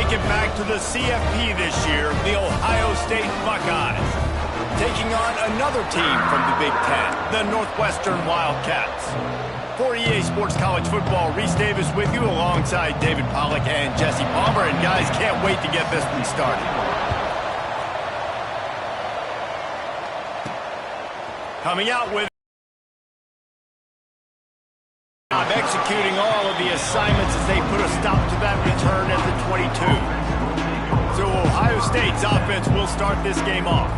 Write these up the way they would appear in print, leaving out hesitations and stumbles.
make it back to the CFP this year, the Ohio State Buckeyes, taking on another team from the Big Ten, the Northwestern Wildcats. For EA Sports College Football, Reese Davis with you alongside David Pollack and Jesse Palmer. And guys, can't wait to get this one started. Coming out with executing all of the assignments as they put a stop to that return at the 22. So Ohio State's offense will start this game off.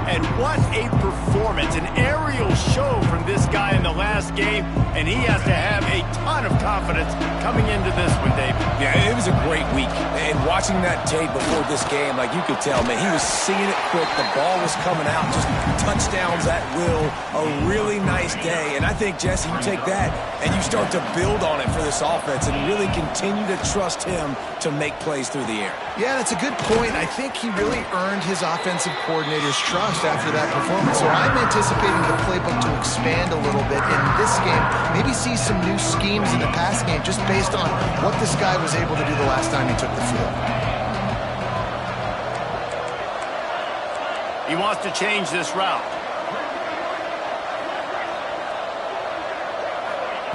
And what a performance, an aerial show from this guy in the last game, and he has to have a ton of confidence coming into this one, David. Yeah, it was a great week, and watching that tape before this game, like you could tell, man, he was seeing it quick, the ball was coming out, just touchdowns at will, a really nice day, and I think, Jesse, you take that and you start to build on it for this offense and really continue to trust him to make plays through the air. Yeah, that's a good point. I think he really earned his offensive coordinator's trust after that performance. So I'm anticipating the playbook to expand a little bit in this game. Maybe see some new schemes in the pass game just based on what this guy was able to do the last time he took the field. He wants to change this route.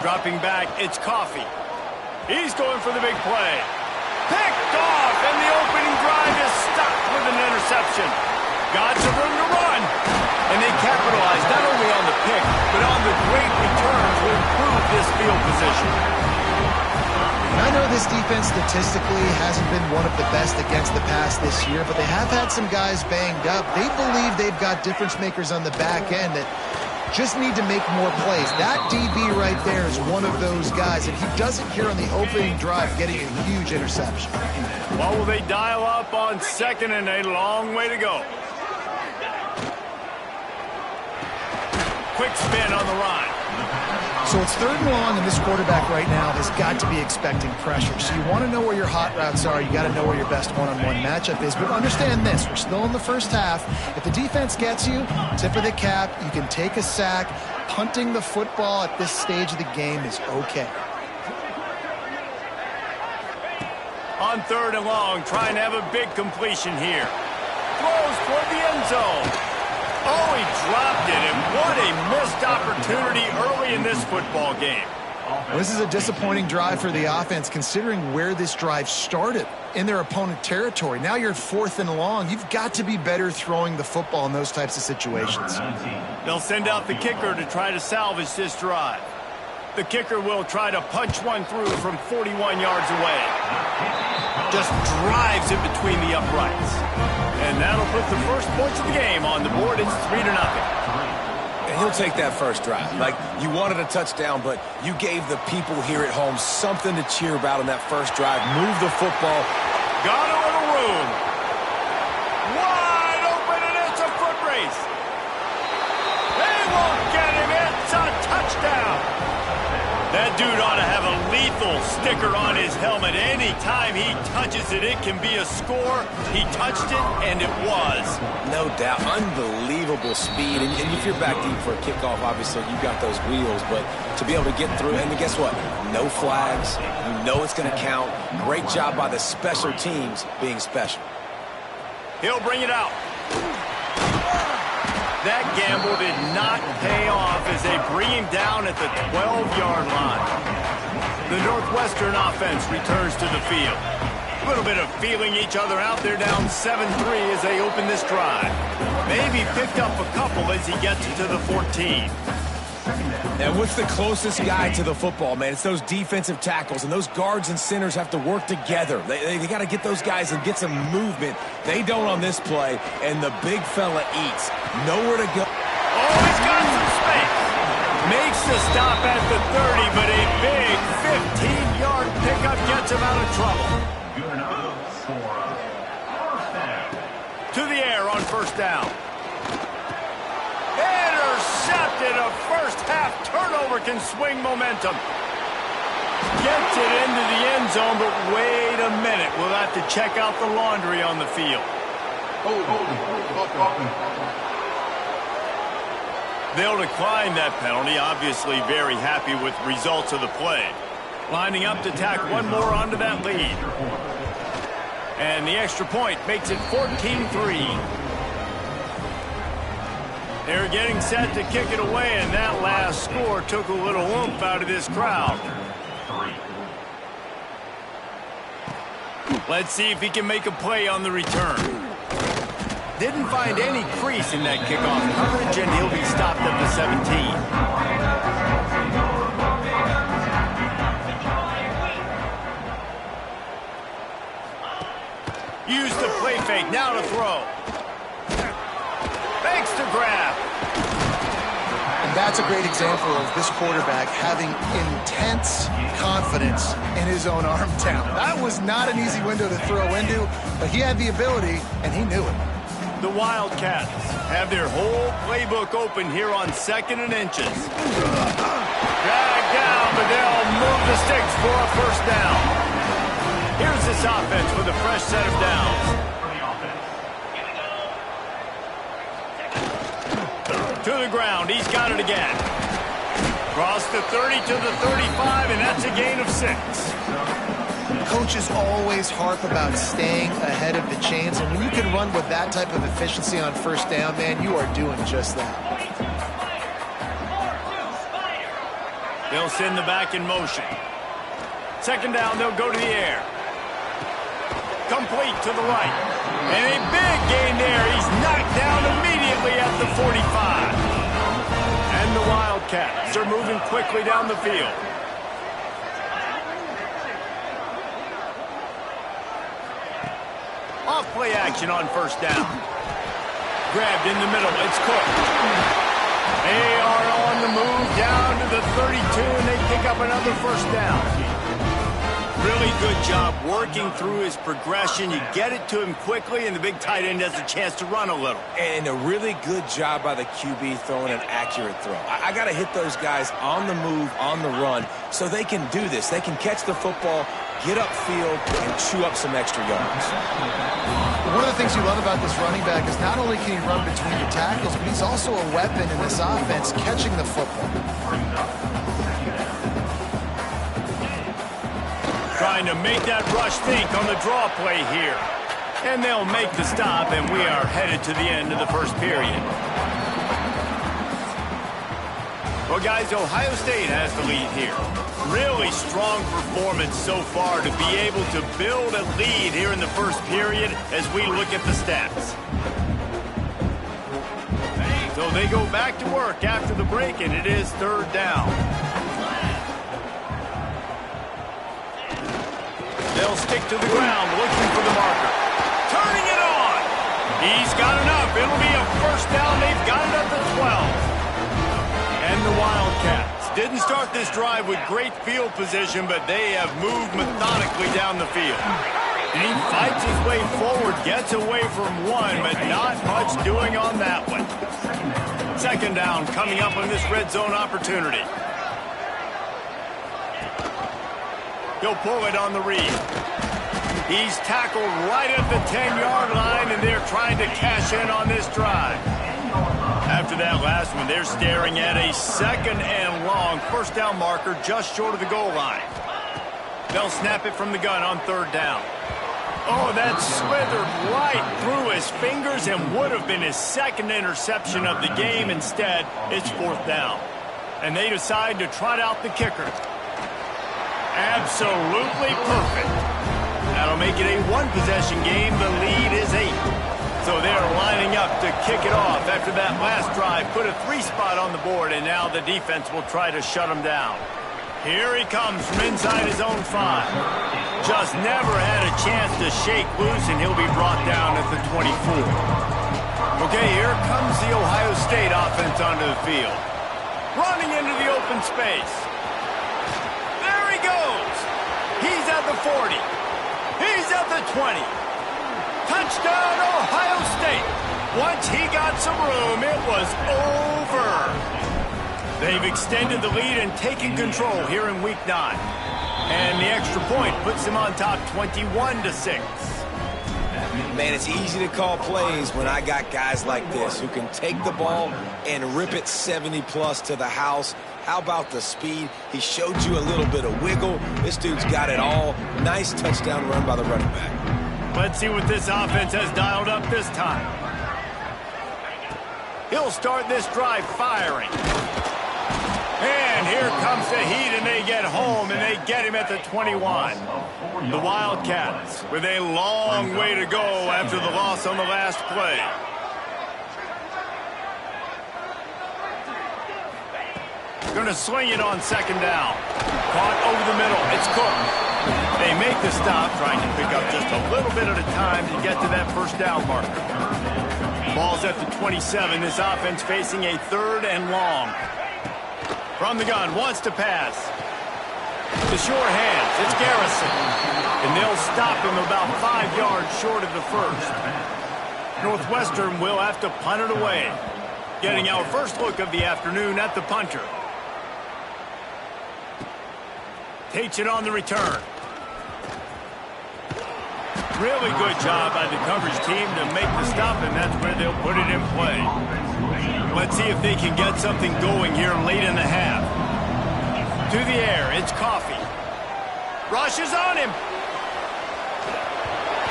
Dropping back, it's Coffee. He's going for the big play. Picked off, and the opening drive is stopped with an interception. Got some room to run. And they capitalize not only on the pick, but on the great return to improve this field position. I know this defense statistically hasn't been one of the best against the pass this year, but they have had some guys banged up. They believe they've got difference makers on the back end that just need to make more plays. That DB right there is one of those guys, and he does it here on the opening drive, getting a huge interception. What will they dial up on second and a long way to go? Quick spin on the run. So it's 3rd and long, and this quarterback right now has got to be expecting pressure. So you want to know where your hot routes are. You got to know where your best one-on-one matchup is. But understand this, we're still in the first half. If the defense gets you, tip of the cap, you can take a sack. Punting the football at this stage of the game is okay. On 3rd and long, trying to have a big completion here. Throws toward the end zone. Oh, he dropped it, and what a missed opportunity early in this football game. Well, this is a disappointing drive for the offense, considering where this drive started, in their opponent territory. Now you're at 4th and long. You've got to be better throwing the football in those types of situations. They'll send out the kicker to try to salvage this drive. The kicker will try to punch one through from 41 yards away. Just drives it between the uprights. And that'll put the first points of the game on the board. It's 3-0. And he'll take that first drive. Like, you wanted a touchdown, but you gave the people here at home something to cheer about in that first drive. Move the football. Got a little room. Wide open, and it's a foot race. They won't get him. It's a touchdown. That dude ought to have a lethal sticker on his helmet. Anytime he touches it, it can be a score. He touched it, and it was. No doubt. Unbelievable speed. And if you're back deep for a kickoff, obviously, you've got those wheels. But to be able to get through, and guess what? No flags. You know it's going to count. Great job by the special teams being special. He'll bring it out. That gamble did not pay off as they bring him down at the 12-yard line. The Northwestern offense returns to the field. A little bit of feeling each other out. They're down 7-3 as they open this drive. Maybe picked up a couple as he gets to the 14. And what's the closest guy to the football, man? It's those defensive tackles, and those guards and centers have to work together. They got to get those guys and get some movement. They don't on this play, and the big fella eats. Nowhere to go. Oh, he's got some space. Makes the stop at the 30, but a big 15-yard pickup gets him out of trouble. To the air on 1st down. Intercepted. A first-half turnover can swing momentum. Gets it into the end zone, but wait a minute. We'll have to check out the laundry on the field. They'll decline that penalty, obviously very happy with results of the play. Lining up to tack one more onto that lead. And the extra point makes it 14-3. They're getting set to kick it away, and that last score took a little oomph out of this crowd. Let's see if he can make a play on the return. Didn't find any crease in that kickoff coverage, and he'll be stopped at the 17. Use the play fake, now to throw. Fakes to grab. And that's a great example of this quarterback having intense confidence in his own arm talent. That was not an easy window to throw into, but he had the ability, and he knew it. The Wildcats have their whole playbook open here on 2nd and inches. Drag down, but they'll move the sticks for a first down. Here's this offense with a fresh set of downs. To the ground, he's got it again. Cross the 30 to the 35, and that's a gain of 6. Coaches always harp about staying ahead of the chains, and when you can run with that type of efficiency on first down, man, you are doing just that. They'll send the back in motion. 2nd down, they'll go to the air. Complete to the right. And a big gain there. He's knocked down immediately at the 45. And the Wildcats are moving quickly down the field. Off play action on first down. Grabbed in the middle. It's Cook. They are on the move down to the 32, and they pick up another first down. Really good job working through his progression. You get it to him quickly, and the big tight end has a chance to run a little. And a really good job by the QB throwing an accurate throw. I got to hit those guys on the move, on the run, so they can do this. They can catch the football, get upfield, and chew up some extra yards. One of the things you love about this running back is not only can he run between the tackles, but he's also a weapon in this offense, catching the football. Trying to make that rush think on the draw play here. And they'll make the stop, and we are headed to the end of the first period. Well, guys, Ohio State has the lead here. Really strong performance so far to be able to build a lead here in the first period as we look at the stats. So they go back to work after the break, and it is 3rd down. They'll stick to the ground, looking for the marker. Turning it on. He's got enough. It'll be a first down. They've got it at the 12. And the Wildcats didn't start this drive with great field position, but they have moved methodically down the field. And he fights his way forward, gets away from one, but not much doing on that one. 2nd down coming up on this red zone opportunity. He'll pull it on the read. He's tackled right at the 10-yard line, and they're trying to cash in on this drive. After that last one, they're staring at a 2nd and long first down marker just short of the goal line. They'll snap it from the gun on 3rd down. Oh, that slithered right through his fingers and would have been his 2nd interception of the game. Instead, it's 4th down. And they decide to trot out the kicker. Absolutely perfect. That'll make it a 1-possession game. The lead is 8. So they're lining up to kick it off after that last drive. Put a 3 spot on the board, and now the defense will try to shut him down. Here he comes from inside his own 5. Just never had a chance to shake loose, and he'll be brought down at the 24. Okay, here comes the Ohio State offense onto the field. Running into the open space. He's at the 40. He's at the 20. Touchdown, Ohio State. Once he got some room, it was over. They've extended the lead and taken control here in Week 9. And the extra point puts them on top 21-6. Man, it's easy to call plays when I got guys like this who can take the ball and rip it 70-plus to the house. How about the speed? He showed you a little bit of wiggle. This dude's got it all. Nice touchdown run by the running back. Let's see what this offense has dialed up this time. He'll start this drive firing. And here comes the heat, and they get home, and they get him at the 21. The Wildcats with a long way to go after the loss on the last play. Going to sling it on second down. Caught over the middle. It's Cook. They make the stop, trying to pick up just a little bit at a time to get to that first down marker. Ball's at the 27. This offense facing a 3rd and long. From the gun, wants to pass. The sure hands, it's Garrison. And they'll stop him about 5 yards short of the first. Northwestern will have to punt it away. Getting our first look of the afternoon at the punter. Takes it on the return. Really good job by the coverage team to make the stop, and that's where they'll put it in play. Let's see if they can get something going here late in the half. To the air, it's Coffee. Rushes on him.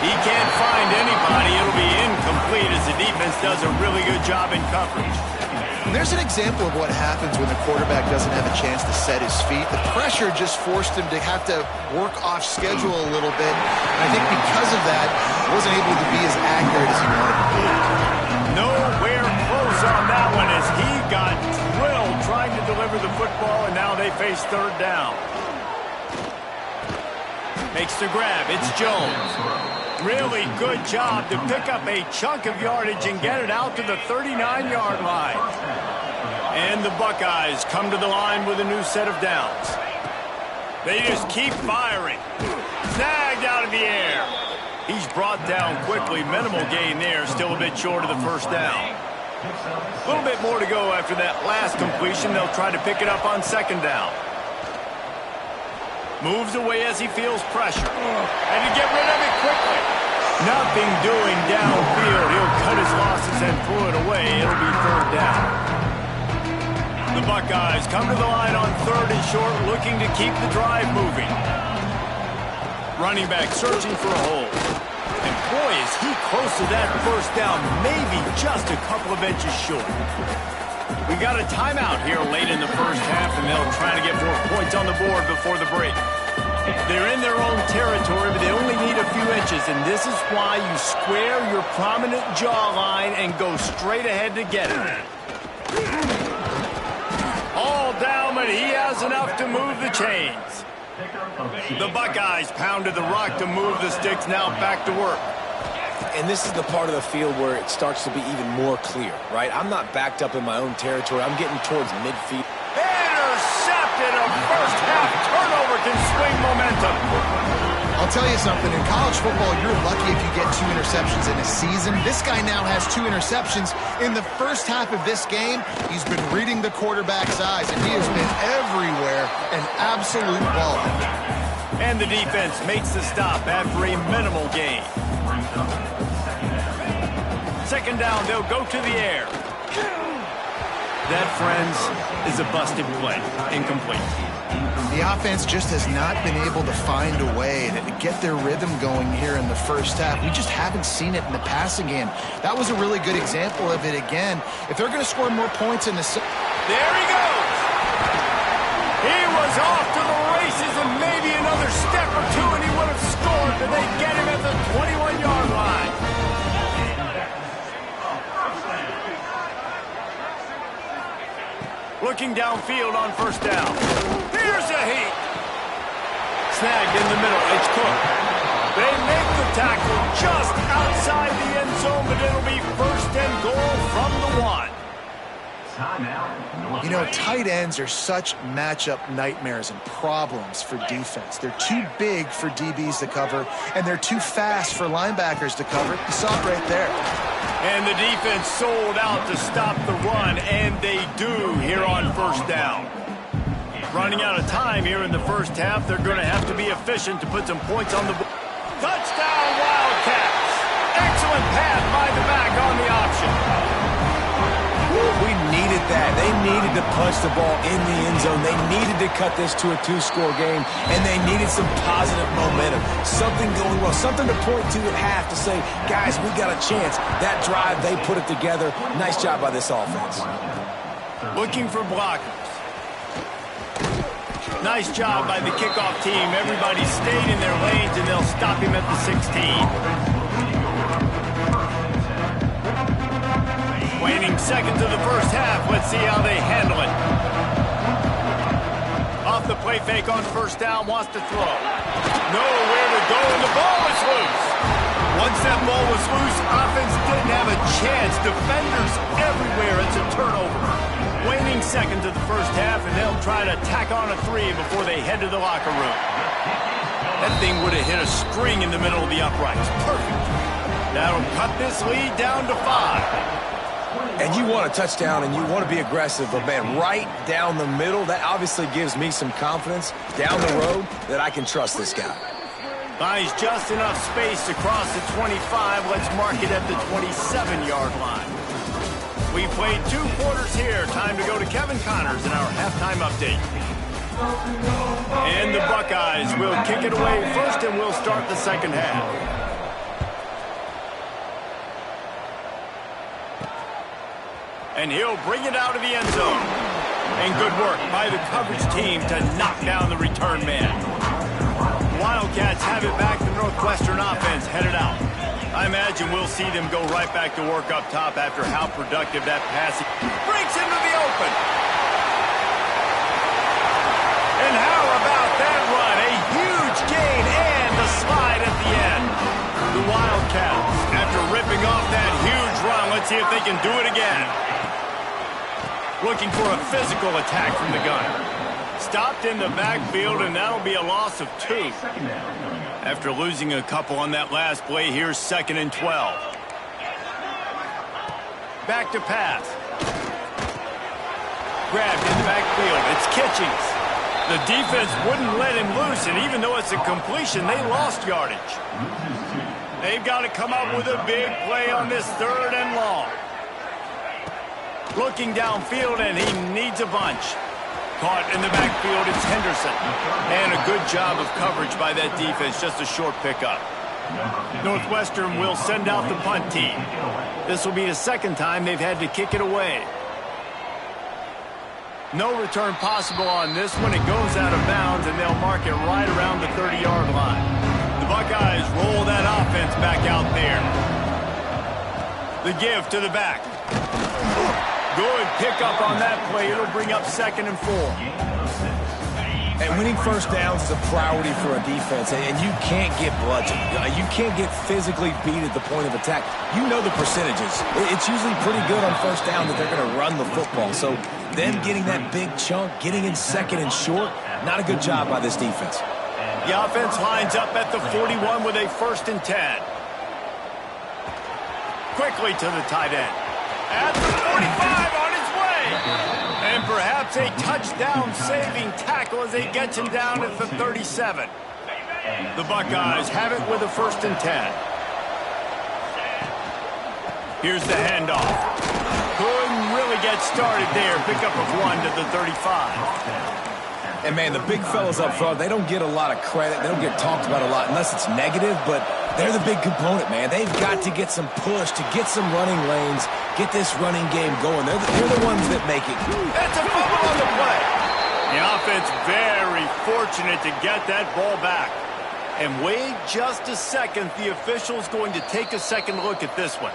He can't find anybody. It'll be incomplete as the defense does a really good job in coverage. And there's an example of what happens when the quarterback doesn't have a chance to set his feet. The pressure just forced him to have to work off schedule a little bit. And I think because of that, he wasn't able to be as accurate as he wanted to be. Nowhere close on that one as he got drilled trying to deliver the football, and now they face 3rd down. Makes the grab. It's Jones. Really good job to pick up a chunk of yardage and get it out to the 39-yard line. And the Buckeyes come to the line with a new set of downs. They just keep firing. Snagged out of the air. He's brought down quickly. Minimal gain there. Still a bit short of the first down. A little bit more to go after that last completion. They'll try to pick it up on second down. Moves away as he feels pressure. And to get rid of it quickly. Nothing doing downfield. He'll cut his losses and throw it away. It'll be 3rd down. The Buckeyes come to the line on 3rd and short, looking to keep the drive moving. Running back searching for a hole. And boy, is he close to that first down. Maybe just a couple of inches short. We got a timeout here late in the first half, and they'll try to get more points on the board before the break. They're in their own territory, but they only need a few inches, and this is why you square your prominent jawline and go straight ahead to get it. All down, but he has enough to move the chains. The Buckeyes pounded the rock to move the sticks, now back to work. And this is the part of the field where it starts to be even more clear, right? I'm not backed up in my own territory. I'm getting towards midfield. Intercepted. A first-half turnover can swing momentum. I'll tell you something. In college football, you're lucky if you get 2 interceptions in a season. This guy now has 2 interceptions. In the first half of this game, he's been reading the quarterback's eyes, and he has been everywhere, an absolute baller. And the defense makes the stop after a minimal gain. Second down, they'll go to the air. That, friends, is a busted play. Incomplete. The offense just has not been able to find a way to get their rhythm going here in the first half. We just haven't seen it in the passing game. That was a really good example of it again. If they're going to score more points in the... There he goes! He was off to the races, and maybe another step or two, and he would have scored, but they get him at the 21-yard line. Looking downfield on first down. Here's a heat. Snagged in the middle. It's Cook. They make the tackle just outside the end zone, but it'll be 1st and goal from the 1. You know, tight ends are such matchup nightmares and problems for defense. They're too big for DBs to cover, and they're too fast for linebackers to cover. You saw it right there. And the defense sold out to stop the run, and they do here on first down. Running out of time here in the first half. They're going to have to be efficient to put some points on the board. Touchdown, Wildcats. Excellent pass by the back on the option. We need needed that. They needed to punch the ball in the end zone. They needed to cut this to a 2-score game, and they needed some positive momentum. Something going well, something to point to at half to say, guys, we got a chance. That drive, they put it together. Nice job by this offense. Looking for blockers. Nice job by the kickoff team. Everybody stayed in their lanes, and they'll stop him at the 16. Waning seconds of the first half. Let's see how they handle it. Off the play fake on first down, wants to throw. Nowhere to go, and the ball is loose. Once that ball was loose, offense didn't have a chance. Defenders everywhere. It's a turnover. Waning seconds of the first half, and they'll try to tack on a 3 before they head to the locker room. That thing would have hit a string in the middle of the uprights. Perfect. That'll cut this lead down to 5. And you want a touchdown and you want to be aggressive, but man, right down the middle, that obviously gives me some confidence down the road that I can trust this guy. Finds just enough space to cross the 25. Let's mark it at the 27-yard line. We played 2 quarters here. Time to go to Kevin Connors in our halftime update. And the Buckeyes will kick it away first, and we'll start the second half. And he'll bring it out of the end zone. And good work by the coverage team to knock down the return man. Wildcats have it back. The Northwestern offense headed out. I imagine we'll see them go right back to work up top after how productive that passing breaks into the open. And how about that run? A huge gain and the slide at the end. The Wildcats, after ripping off that huge run, let's see if they can do it again. Looking for a physical attack from the gun. Stopped in the backfield, and that'll be a loss of 2. After losing a couple on that last play, here's 2nd and 12. Back to pass. Grabbed in the backfield. It's Kitchings. The defense wouldn't let him loose, and even though it's a completion, they lost yardage. They've got to come up with a big play on this 3rd and long. Looking downfield, and he needs a bunch. Caught in the backfield, it's Henderson. And a good job of coverage by that defense, just a short pickup. Northwestern will send out the punt team. This will be the 2nd time they've had to kick it away. No return possible on this one. It goes out of bounds, and they'll mark it right around the 30-yard line. The Buckeyes roll that offense back out there. The give to the back. Good pickup on that play. It'll bring up 2nd and 4. And winning first downs is a priority for a defense, and you can't get bludgeoned. You can't get physically beat at the point of attack. You know the percentages. It's usually pretty good on first down that they're going to run the football. So them getting that big chunk, getting in 2nd and short, not a good job by this defense. The offense lines up at the 41 with a 1st and 10. Quickly to the tight end. At the 45 on his way. And perhaps a touchdown-saving tackle as they get him down at the 37. The Buckeyes have it with a 1st and 10. Here's the handoff. Couldn't really get started there. Pickup of 1 to the 35. And, man, the big fellas up front, they don't get a lot of credit. They don't get talked about a lot unless it's negative, but they're the big component, man. They've got to get some push, to get some running lanes, get this running game going. They're the ones that make it. That's a fumble on the play. The offense very fortunate to get that ball back. And wait just a second. The official's going to take a second look at this one.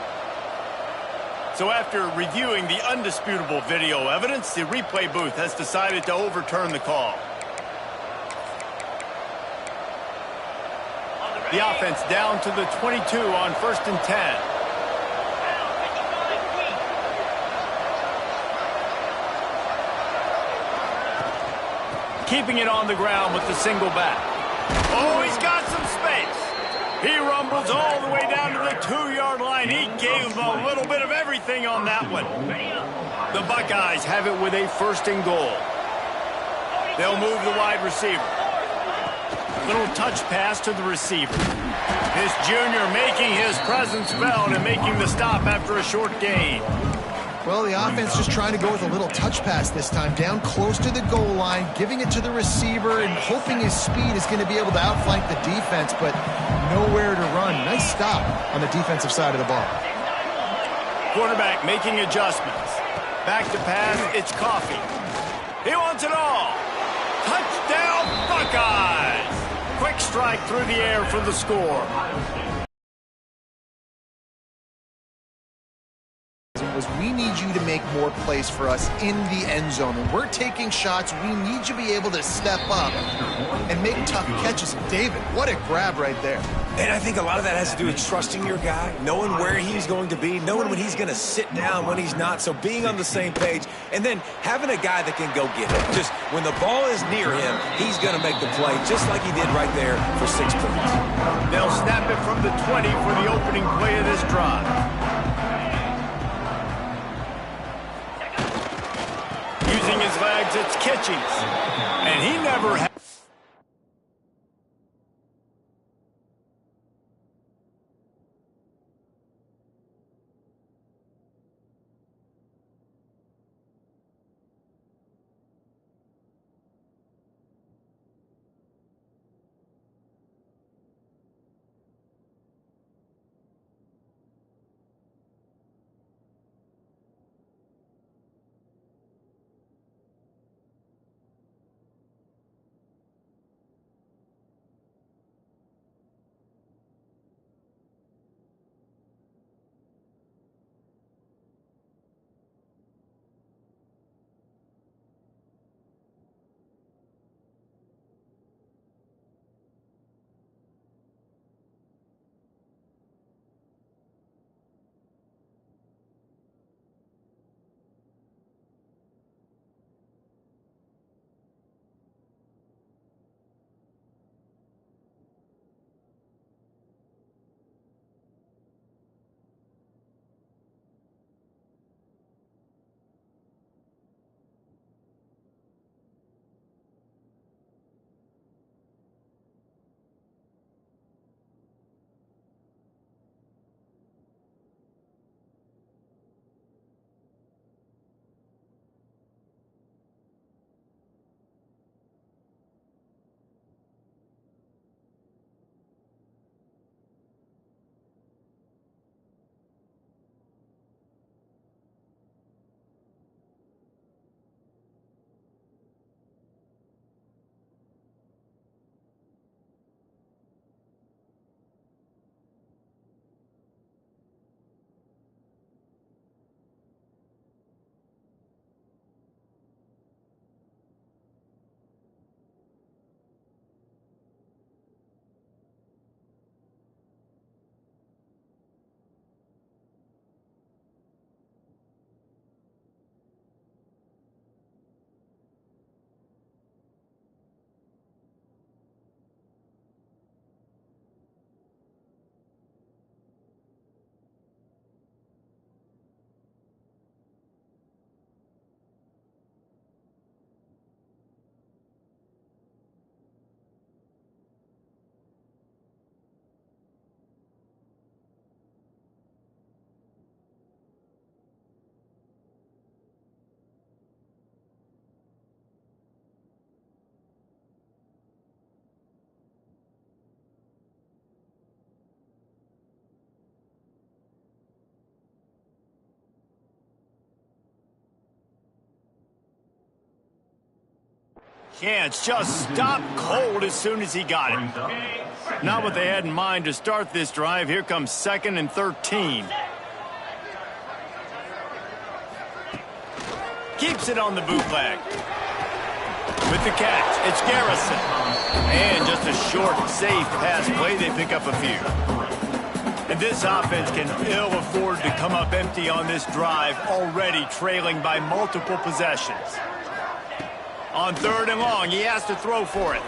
So after reviewing the undisputable video evidence, the replay booth has decided to overturn the call. The offense down to the 22 on 1st and 10. Keeping it on the ground with the single back. Oh, he's got some space. He rumbles all the way down to the 2-yard line. He gave a little bit of everything on that one. The Buckeyes have it with a 1st and goal. They'll move the wide receiver. Little touch pass to the receiver. This junior making his presence felt and making the stop after a short gain. Well, the offense just trying to go with a little touch pass this time, down close to the goal line, giving it to the receiver and hoping his speed is going to be able to outflank the defense, but nowhere to run. Nice stop on the defensive side of the ball. Quarterback making adjustments. Back to pass, it's Coffee. He wants it all. Touchdown, Buckeyes! Quick strike through the air for the score. Was we need you to make more plays for us in the end zone. When we're taking shots, we need you to be able to step up and make tough catches. And David, what a grab right there. And I think a lot of that has to do with trusting your guy, knowing where he's going to be, knowing when he's going to sit down, when he's not, so being on the same page, and then having a guy that can go get it. Just when the ball is near him, he's going to make the play, just like he did right there for 6 points. They'll snap it from the 20 for the opening play of this drive. Using his legs, it's Kitchings. And he never had... Chance just stopped cold as soon as he got it. Not what they had in mind to start this drive. Here comes 2nd and 13. Keeps it on the bootleg. With the catch, it's Garrison. And just a short, safe pass play. They pick up a few. And this offense can ill afford to come up empty on this drive, already trailing by multiple possessions. On 3rd and long, he has to throw for it.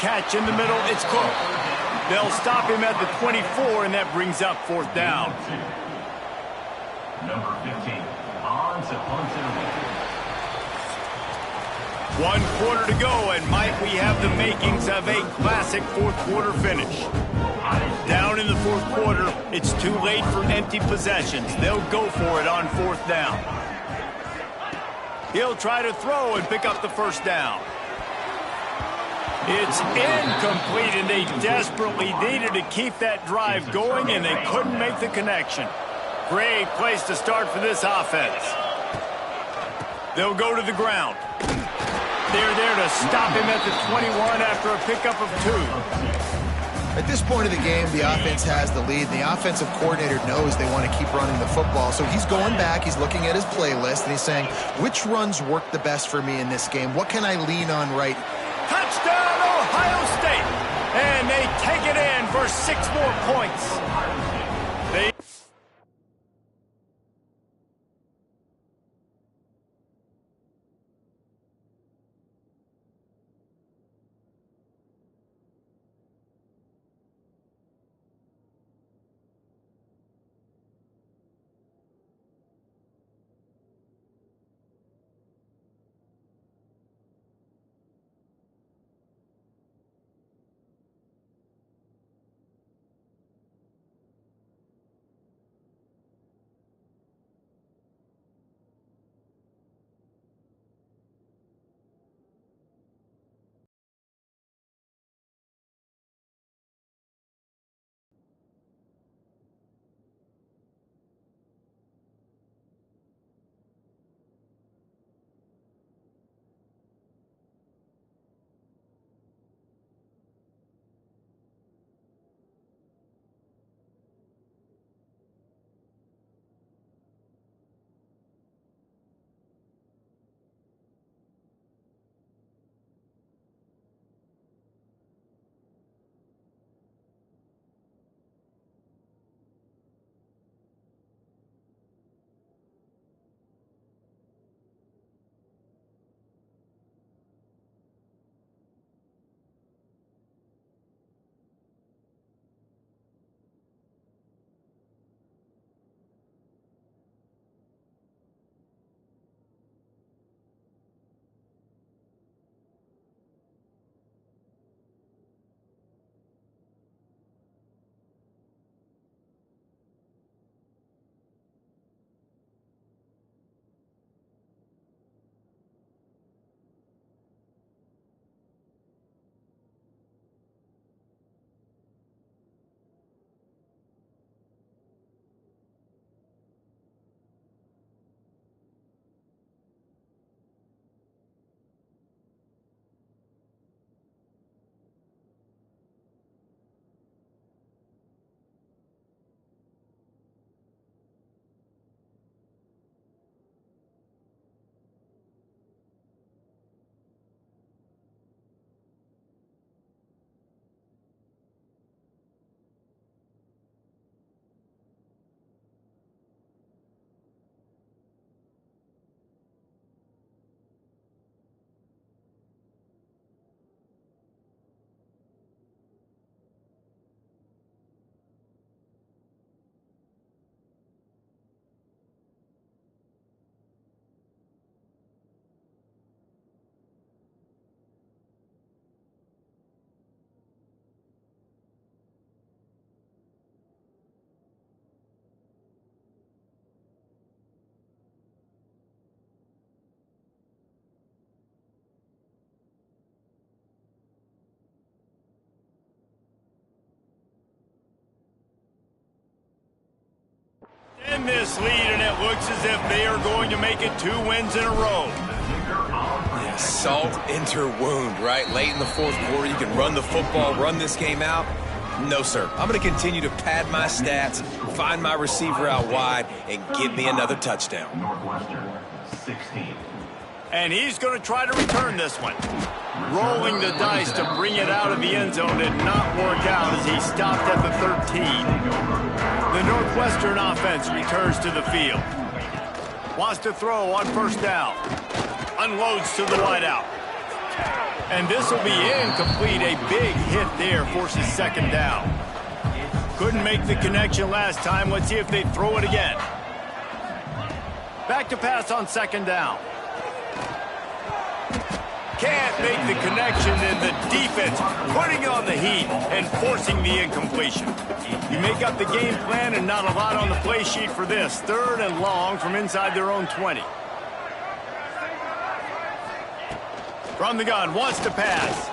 Catch in the middle, it's Cook. They'll stop him at the 24, and that brings up 4th down. Number 15, on to punt it. 1 quarter to go, and Mike, we have the makings of a classic 4th quarter finish. Down down in the fourth quarter. It's too late for empty possessions. They'll go for it on fourth down. He'll try to throw and pick up the first down. It's incomplete, and they desperately needed to keep that drive going, and they couldn't make the connection. Great place to start for this offense. They'll go to the ground. They're there to stop him at the 21 after a pickup of 2. At this point of the game, the offense has the lead. The offensive coordinator knows they want to keep running the football. So he's going back, he's looking at his playlist, and he's saying, which runs work the best for me in this game? What can I lean on right? Touchdown, Ohio State! And they take it in for 6 more points. In this lead, and it looks as if they are going to make it 2 wins in a row. Yeah, salt into wound, right? Late in the fourth quarter, you can run the football, run this game out. No, sir. I'm going to continue to pad my stats, find my receiver out wide, and give me another touchdown. Northwestern, 16. And he's going to try to return this one. Rolling the dice to bring it out of the end zone did not work out as he stopped at the 13. The Northwestern offense returns to the field. Wants to throw on first down. Unloads to the wideout. And this will be incomplete. A big hit there forces second down. Couldn't make the connection last time. Let's see if they throw it again. Back to pass on second down. Can't make the connection, and the defense putting on the heat and forcing the incompletion. You make up the game plan and not a lot on the play sheet for this. 3rd and long from inside their own 20. From the gun, wants to pass.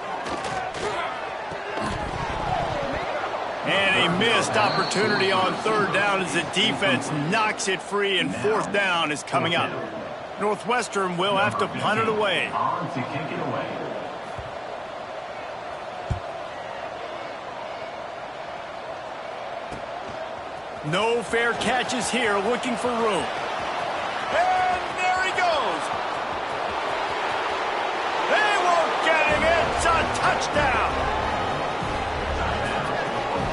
And a missed opportunity on 3rd down as the defense knocks it free, and 4th down is coming up. Northwestern will have to punt it away. On to kick it away. No fair catches here, looking for room. And there he goes. They won't get him. It's a touchdown.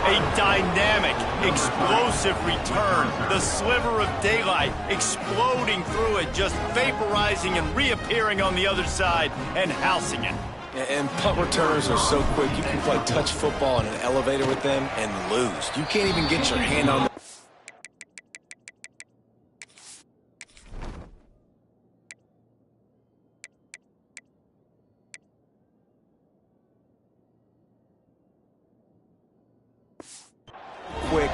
A dynamic, explosive return. The sliver of daylight exploding through it, just vaporizing and reappearing on the other side and housing it. And punt returners are so quick, you can play touch football in an elevator with them and lose. You can't even get your hand on the quick.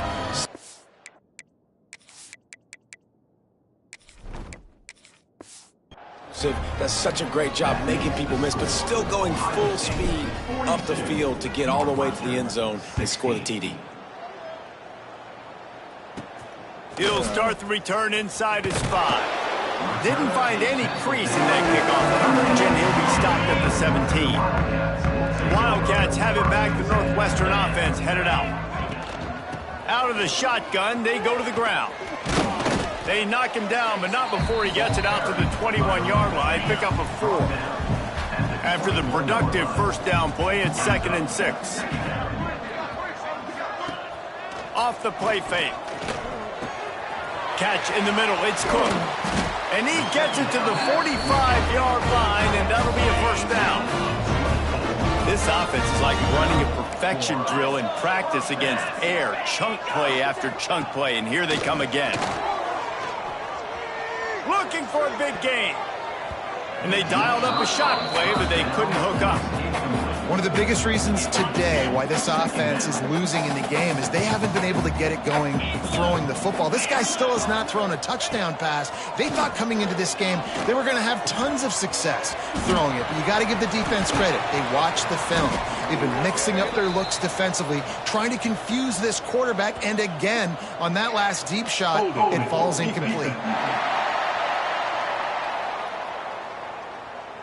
Does such a great job making people miss, but still going full speed up the field to get all the way to the end zone and score the TD. He'll start the return inside his 5. Didn't find any crease in that kickoff coverage, and he'll be stopped at the 17. The Wildcats have it back. The Northwestern offense headed out. Out of the shotgun, they go to the ground. They knock him down, but not before he gets it out to the 21-yard line. Pick up a 4. After the productive 1st down play, it's 2nd and 6. Off the play fake. Catch in the middle. It's Cook. And he gets it to the 45-yard line, and that'll be a 1st down. This offense is like running a perfection drill in practice against air. Chunk play after chunk play, and here they come again. Looking for a big gain. And they dialed up a shot play, but they couldn't hook up. One of the biggest reasons today why this offense is losing in the game is they haven't been able to get it going throwing the football. This guy still has not thrown a touchdown pass. They thought coming into this game they were going to have tons of success throwing it, but you got to give the defense credit. They watched the film. They've been mixing up their looks defensively, trying to confuse this quarterback, and again, on that last deep shot, it falls incomplete.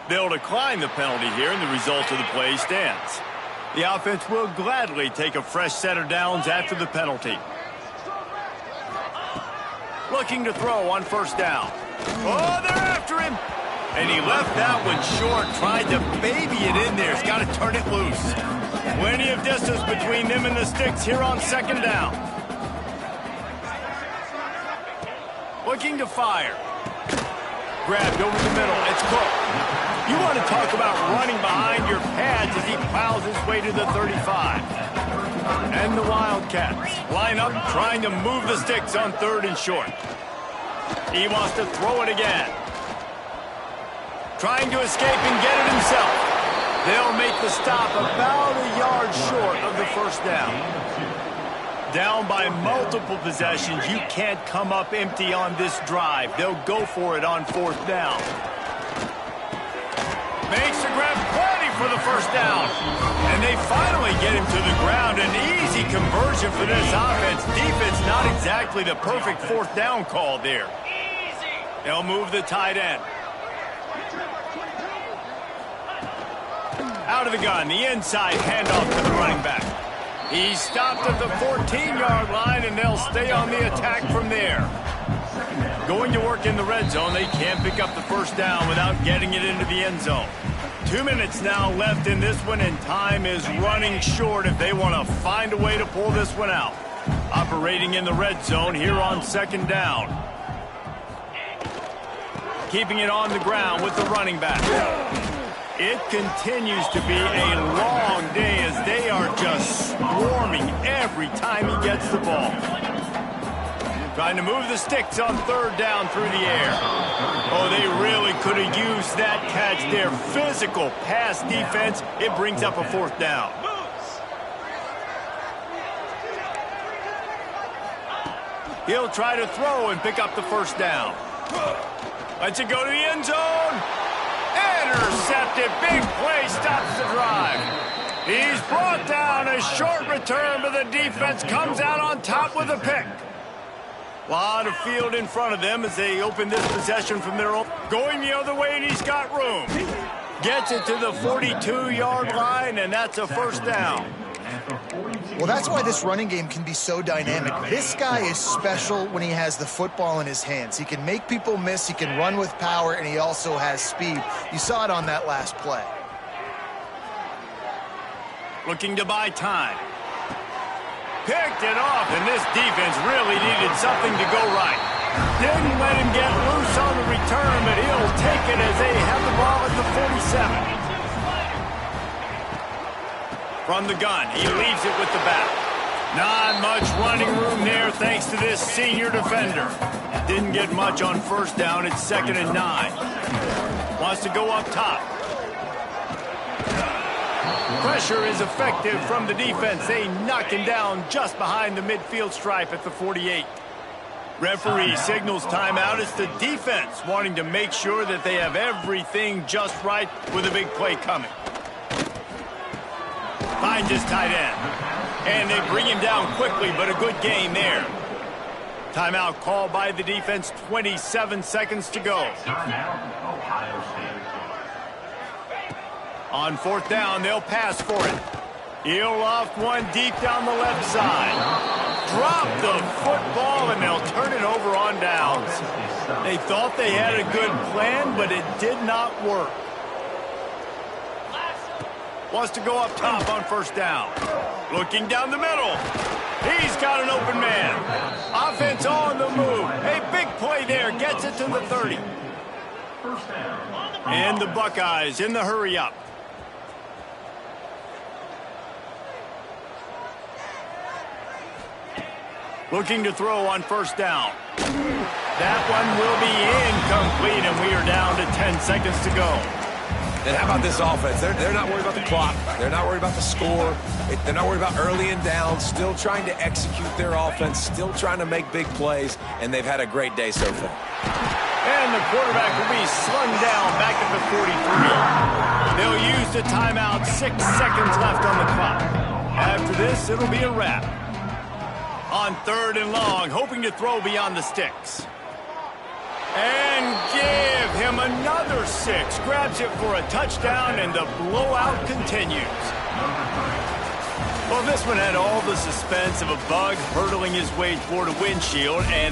They'll decline the penalty here, and the result of the play stands. The offense will gladly take a fresh set of downs after the penalty. Looking to throw on 1st down. Oh, they're after him. And he left that one short, tried to baby it in there. He's got to turn it loose. Plenty of distance between them and the sticks here on 2nd down. Looking to fire. Grabbed over the middle. It's Cook. You want to talk about running behind your pads as he plows his way to the 35. And the Wildcats line up trying to move the sticks on 3rd and short. He wants to throw it again. Trying to escape and get it himself. They'll make the stop about a yard short of the 1st down. Down by multiple possessions, you can't come up empty on this drive. They'll go for it on 4th down. Makes the grab, plenty for the 1st down. And they finally get him to the ground. An easy conversion for this offense. Defense not exactly the perfect 4th down call there. They'll move the tight end. Out of the gun, the inside handoff to the running back. He's stopped at the 14-yard line, and they'll stay on the attack from there. Going to work in the red zone, they can't pick up the 1st down without getting it into the end zone. 2 minutes now left in this one, and time is running short if they want to find a way to pull this one out. Operating in the red zone here on 2nd down. Keeping it on the ground with the running back. It continues to be a long day as they are just swarming every time he gets the ball. Trying to move the sticks on third down through the air. Oh, they really could have used that catch there. Physical pass defense. It brings up a fourth down. He'll try to throw and pick up the first down. Lets it go to the end zone. Intercepted. Big play stops the drive. He's brought down. A short return, but the defense comes out on top with a pick. A lot of field in front of them as they open this possession from their own. Going the other way, and he's got room. Gets it to the 42-yard line, and that's a first down. Well, that's why this running game can be so dynamic. This guy is special when he has the football in his hands. He can make people miss, he can run with power, and he also has speed. You saw it on that last play. Looking to buy time. Picked it off, and this defense really needed something to go right. Didn't let him get loose on the return, but he'll take it as they have the ball at the 47. From the gun, he leaves it with the back. Not much running room there thanks to this senior defender. Didn't get much on first down. It's 2nd and 9. Wants to go up top. Pressure is effective from the defense. They knock him down just behind the midfield stripe at the 48. Referee signals timeout. It's the defense wanting to make sure that they have everything just right with a big play coming. Finds his tight end. And they bring him down quickly, but a good gain there. Timeout called by the defense, 27 seconds to go. Ohio State. On fourth down, they'll pass for it. He'll loft one deep down the left side. Drop the football, and they'll turn it over on downs. They thought they had a good plan, but it did not work. Wants to go up top on first down. Looking down the middle. He's got an open man. Offense on the move. A big play there. Gets it to the 30. And the Buckeyes in the hurry up. Looking to throw on first down. That one will be incomplete, and we are down to 10 seconds to go. And how about this offense? They're not worried about the clock. They're not worried about the score. They're not worried about early and down. Still trying to execute their offense. Still trying to make big plays. And they've had a great day so far. And the quarterback will be slung down back at the 43. They'll use the timeout. 6 seconds left on the clock. After this, it'll be a wrap. On third and long, hoping to throw beyond the sticks. And give him another 6. Grabs it for a touchdown, and the blowout continues. Well, this one had all the suspense of a bug hurtling his way toward a windshield, and